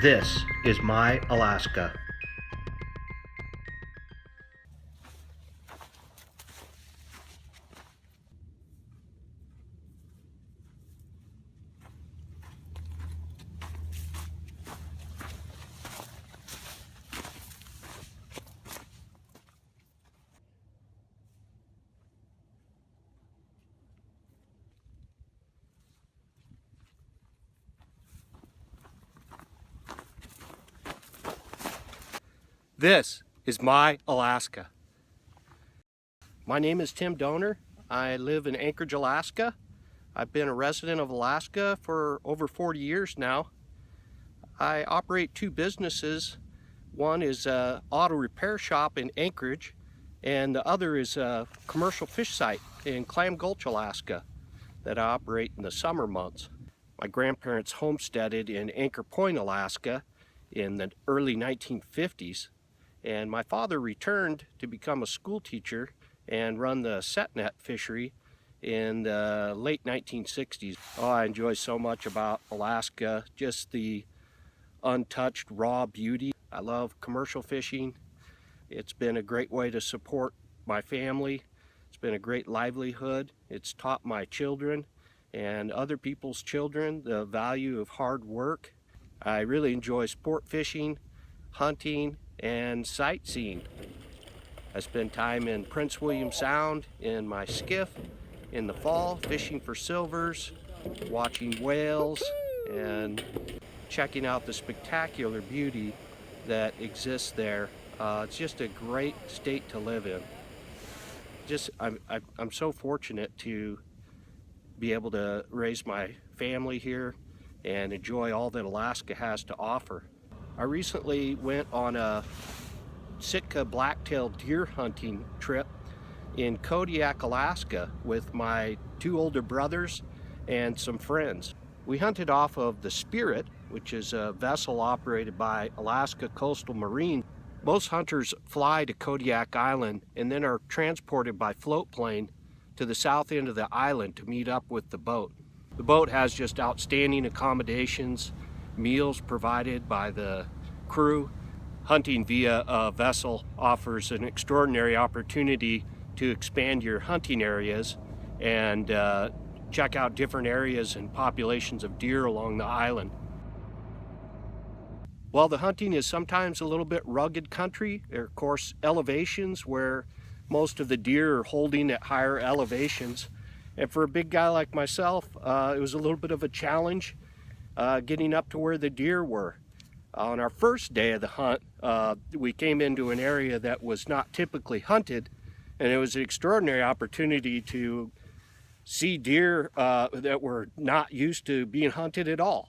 This is my Alaska. This is my Alaska. My name is Tim Donor. I live in Anchorage, Alaska. I've been a resident of Alaska for over 40 years now. I operate two businesses. One is an auto repair shop in Anchorage, and the other is a commercial fish site in Clam Gulch, Alaska, that I operate in the summer months. My grandparents homesteaded in Anchor Point, Alaska in the early 1950s. And my father returned to become a school teacher and run the setnet fishery in the late 1960s. Oh, I enjoy so much about Alaska, just the untouched raw beauty. I love commercial fishing. It's been a great way to support my family. It's been a great livelihood. It's taught my children and other people's children the value of hard work. I really enjoy sport fishing, hunting, and sightseeing. I spend time in Prince William Sound in my skiff in the fall, fishing for silvers, watching whales, and checking out the spectacular beauty that exists there. It's just a great state to live in. I'm so fortunate to be able to raise my family here and enjoy all that Alaska has to offer. I recently went on a Sitka Blacktail deer hunting trip in Kodiak, Alaska with my two older brothers and some friends. We hunted off of the Spirit, which is a vessel operated by Alaska Coastal Marine. Most hunters fly to Kodiak Island and then are transported by float plane to the south end of the island to meet up with the boat. The boat has just outstanding accommodations, meals provided by the crew. Hunting via a vessel offers an extraordinary opportunity to expand your hunting areas and check out different areas and populations of deer along the island. While the hunting is sometimes a little bit rugged country, there are of course elevations where most of the deer are holding at higher elevations. And for a big guy like myself, it was a little bit of a challenge getting up to where the deer were. On our first day of the hunt, we came into an area that was not typically hunted, and it was an extraordinary opportunity to see deer that were not used to being hunted at all.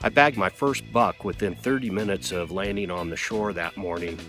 I bagged my first buck within 30 minutes of landing on the shore that morning.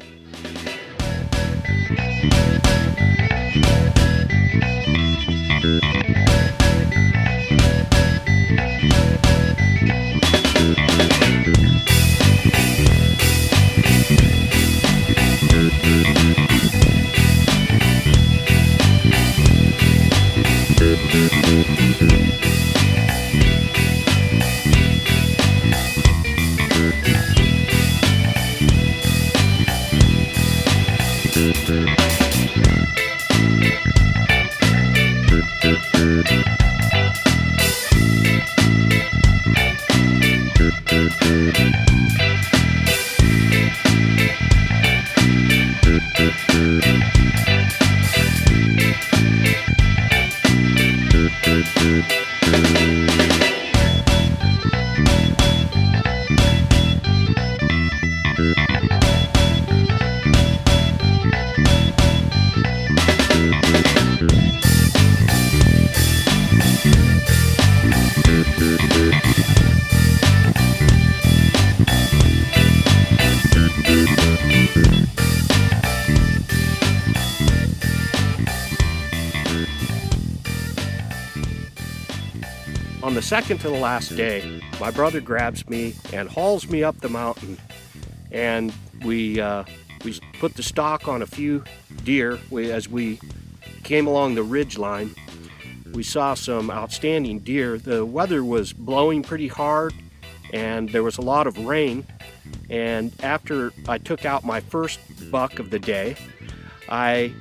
second to the last day, my brother grabs me and hauls me up the mountain, and we put the stock on a few deer. As we came along the ridge line, we saw some outstanding deer. The weather was blowing pretty hard and there was a lot of rain, and after I took out my first buck of the day, I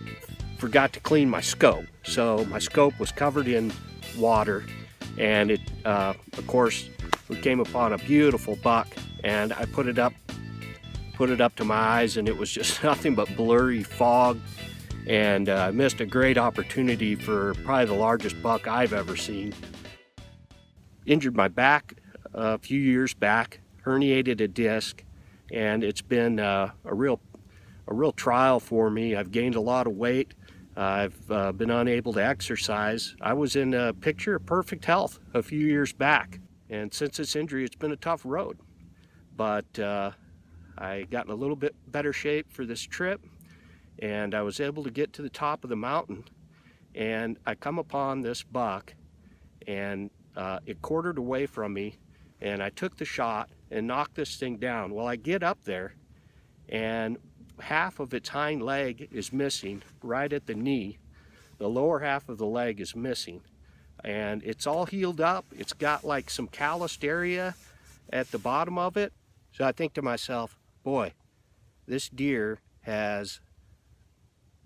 forgot to clean my scope. So my scope was covered in water, and it of course we came upon a beautiful buck, and I put it up to my eyes, and it was just nothing but blurry fog, and I missed a great opportunity for probably the largest buck I've ever seen. Injured my back a few years back, herniated a disc, and it's been a real trial for me. I've gained a lot of weight. I've been unable to exercise. I was in picture perfect health a few years back, and since this injury it's been a tough road, but I got in a little bit better shape for this trip, and I was able to get to the top of the mountain, and I come upon this buck, and it quartered away from me, and I took the shot and knocked this thing down. Well, I get up there, and half of its hind leg is missing right at the knee. The lower half of the leg is missing, and it's all healed up. It's got like some calloused area at the bottom of it. So I think to myself, boy, this deer has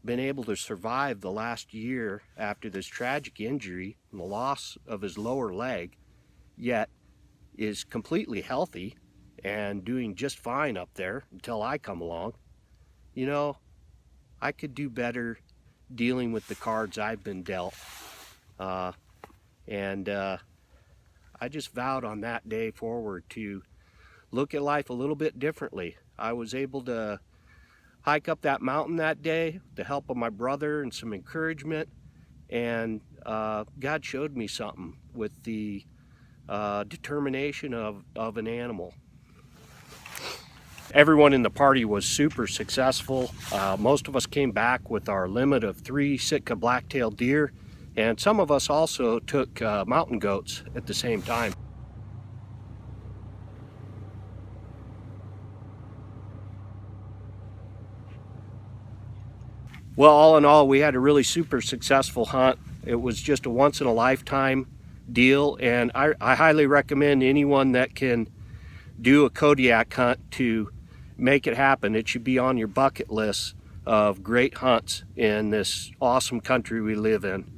been able to survive the last year after this tragic injury and the loss of his lower leg, yet is completely healthy and doing just fine up there until I come along. You know, I could do better dealing with the cards I've been dealt. I just vowed on that day forward to look at life a little bit differently. I was able to hike up that mountain that day with the help of my brother and some encouragement, and God showed me something with the determination of an animal. Everyone in the party was super successful. Most of us came back with our limit of 3 Sitka Blacktail deer, and some of us also took mountain goats at the same time. Well, all in all, we had a really super successful hunt. It was just a once-in-a-lifetime deal, and I highly recommend anyone that can do a Kodiak hunt to make it happen. It should be on your bucket list of great hunts in this awesome country we live in.